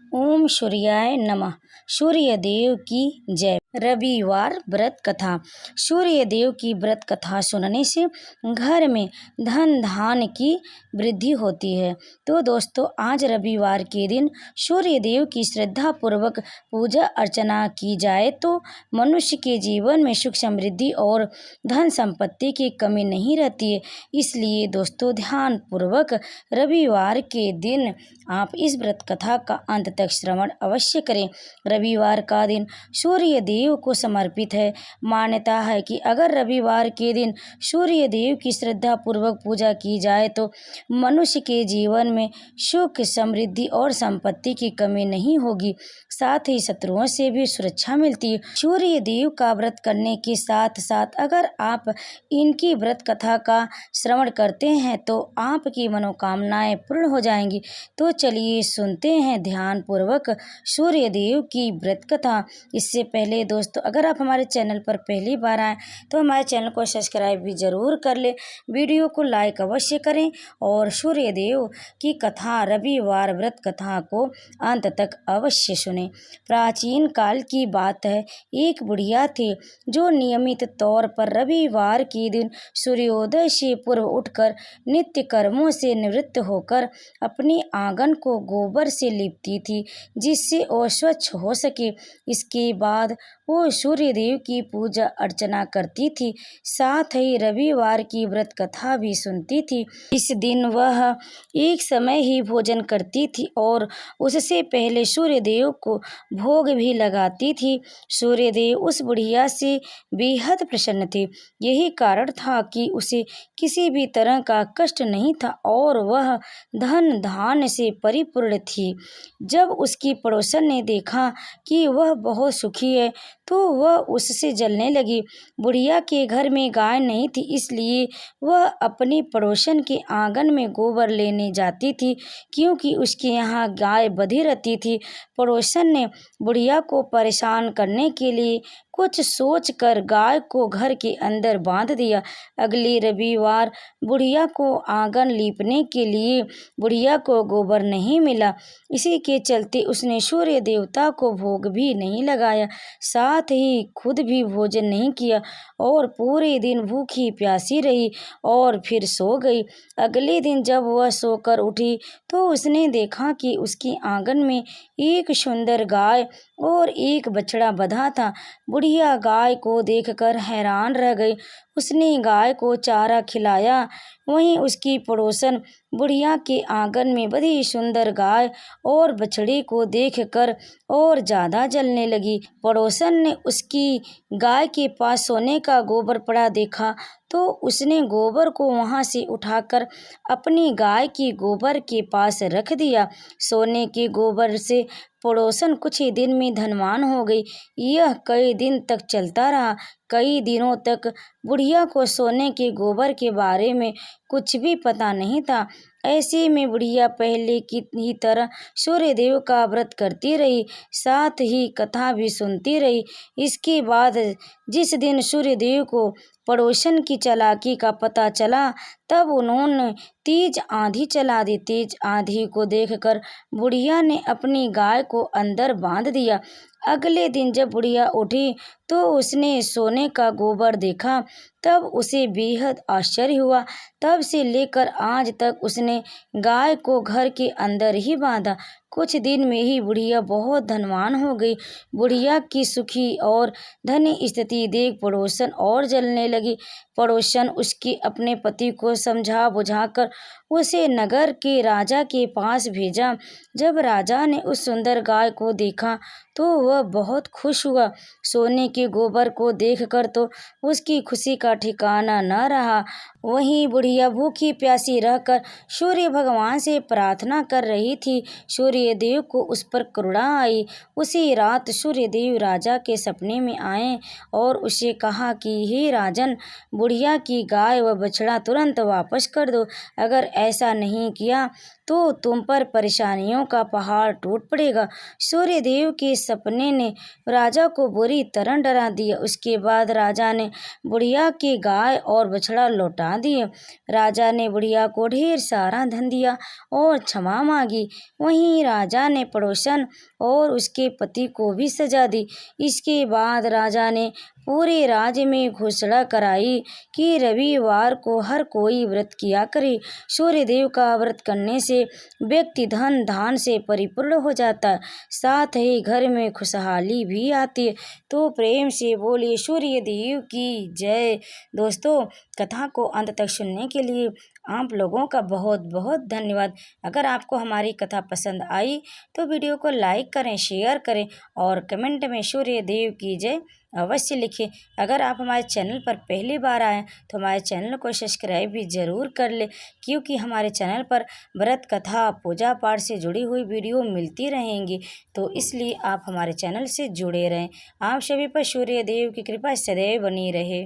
ओम सूर्याय नमः। सूर्य देव की जय। रविवार व्रत कथा। सूर्य देव की व्रत कथा सुनने से घर में धन धान्य की वृद्धि होती है। तो दोस्तों, आज रविवार के दिन सूर्य देव की श्रद्धा पूर्वक पूजा अर्चना की जाए तो मनुष्य के जीवन में सुख समृद्धि और धन संपत्ति की कमी नहीं रहती है। इसलिए दोस्तों, ध्यान पूर्वक रविवार के दिन आप इस व्रत कथा का अंत तक श्रवण अवश्य करें। रविवार का दिन सूर्य देव को समर्पित है। मान्यता है कि अगर रविवार के दिन सूर्य देव की श्रद्धा पूर्वक पूजा की जाए तो मनुष्य के जीवन में सुख समृद्धि और संपत्ति की कमी नहीं होगी, साथ ही शत्रुओं से भी सुरक्षा मिलती है। सूर्य देव का व्रत करने के साथ साथ अगर आप इनकी व्रत कथा का श्रवण करते हैं तो आपकी मनोकामनाएं पूर्ण हो जाएंगी। तो चलिए सुनते हैं ध्यान पूर्वक सूर्य देव की व्रत कथा। इससे पहले दोस्तों, अगर आप हमारे चैनल पर पहली बार आए तो हमारे चैनल को सब्सक्राइब भी जरूर कर ले, वीडियो को लाइक अवश्य करें और सूर्य देव की कथा रविवार व्रत कथा को अंत तक अवश्य सुने। प्राचीन काल की बात है, एक बुढ़िया थी जो नियमित तौर पर रविवार के दिन सूर्योदय से पूर्व उठकर नित्य कर्मों से निवृत्त होकर अपने आंगन को गोबर से लीपती थी, जिससे वो स्वच्छ हो सके। इसके बाद वो सूर्य देव की पूजा अर्चना करती थी, साथ ही रविवार की व्रत कथा भी सुनती थी। इस दिन वह एक समय ही भोजन करती थी और उससे पहले सूर्य देव को भोग भी लगाती थी। सूर्य देव उस बुढ़िया से बेहद प्रसन्न थे। यही कारण था कि उसे किसी भी तरह का कष्ट नहीं था और वह धन धान्य से परिपूर्ण थी। जब उसकी पड़ोसन ने देखा कि वह बहुत सुखी है तो वह उससे जलने लगी। बुढ़िया के घर में गाय नहीं थी, इसलिए वह अपनी पड़ोसन के आंगन में गोबर लेने जाती थी, क्योंकि उसके यहाँ गाय बंधी रहती थी। पड़ोसन ने बुढ़िया को परेशान करने के लिए कुछ सोचकर गाय को घर के अंदर बांध दिया। अगले रविवार बुढ़िया को आंगन लीपने के लिए बुढ़िया को गोबर नहीं मिला। इसी के चलते उसने सूर्य देवता को भोग भी नहीं लगाया, साथ ही खुद भी भोजन नहीं किया और पूरे दिन भूखी प्यासी रही और फिर सो गई। अगले दिन जब वह सोकर उठी तो उसने देखा कि उसके आंगन में एक सुंदर गाय और एक बछड़ा बंधा था। बुढ़िया गाय को देखकर हैरान रह गई। उसने गाय को चारा खिलाया। वहीं उसकी पड़ोसन बुढ़िया के आंगन में बड़ी सुंदर गाय और बछड़े को देखकर और ज्यादा जलने लगी। पड़ोसन ने उसकी गाय के पास सोने का गोबर पड़ा देखा तो उसने गोबर को वहां से उठाकर अपनी गाय की गोबर के पास रख दिया। सोने के गोबर से पड़ोसन कुछ ही दिन में धनवान हो गई। यह कई दिन तक चलता रहा। कई दिनों तक बुढ़िया को सोने के गोबर के बारे में कुछ भी पता नहीं था। ऐसे में बुढ़िया पहले की ही तरह सूर्य देव का व्रत करती रही, साथ ही कथा भी सुनती रही। इसके बाद जिस दिन सूर्य देव को पड़ोसन की चालाकी का पता चला, तब उन्होंने तेज आंधी चला दी। तेज आंधी को देखकर बुढ़िया ने अपनी गाय को अंदर बांध दिया। अगले दिन जब बुढ़िया उठी तो उसने सोने का गोबर देखा, तब उसे बेहद आश्चर्य हुआ। तब से लेकर आज तक उसने गाय को घर के अंदर ही बांधा। कुछ दिन में ही बुढ़िया बहुत धनवान हो गई। बुढ़िया की सुखी और धनी स्थिति देख पड़ोसन और जलने लगी। पड़ोसन उसके अपने पति को समझा बुझाकर उसे नगर के राजा के पास भेजा। जब राजा ने उस सुंदर गाय को देखा तो वह बहुत खुश हुआ। सोने के गोबर को देखकर तो उसकी खुशी का ठिकाना न रहा। वहीं बुढ़िया भूखी प्यासी रहकर सूर्य भगवान से प्रार्थना कर रही थी। सूर्य देव को उस पर करुणा आई। उसी रात सूर्य देव राजा के सपने में आए और उसे कहा कि हे राजन, बुढ़िया की गाय व बछड़ा तुरंत वापस कर दो। अगर ऐसा नहीं किया तो तुम पर परेशानियों का पहाड़ टूट पड़ेगा। सूर्य देव के सपने ने राजा को बुरी तरह डरा दिया। उसके बाद राजा ने बुढ़िया की गाय और बछड़ा लौटा लौटा दिए। राजा ने बुढ़िया को ढेर सारा धन दिया और क्षमा मांगी। वहीं राजा ने पड़ोसन और उसके पति को भी सजा दी। इसके बाद राजा ने पूरे राज्य में घोषणा कराई कि रविवार को हर कोई व्रत किया करे। सूर्य देव का व्रत करने से व्यक्ति धन धान से परिपूर्ण हो जाता है, साथ ही घर में खुशहाली भी आती है। तो प्रेम से बोलिए सूर्य देव की जय। दोस्तों, कथा को अंत तक सुनने के लिए आप लोगों का बहुत बहुत धन्यवाद। अगर आपको हमारी कथा पसंद आई तो वीडियो को लाइक करें, शेयर करें और कमेंट में सूर्य देव की जय अवश्य लिखें। अगर आप हमारे चैनल पर पहली बार आएँ तो हमारे चैनल को सब्सक्राइब भी ज़रूर कर ले, क्योंकि हमारे चैनल पर व्रत कथा पूजा पाठ से जुड़ी हुई वीडियो मिलती रहेंगी। तो इसलिए आप हमारे चैनल से जुड़े रहें। आप सभी पर सूर्य देव की कृपा सदैव बनी रहे।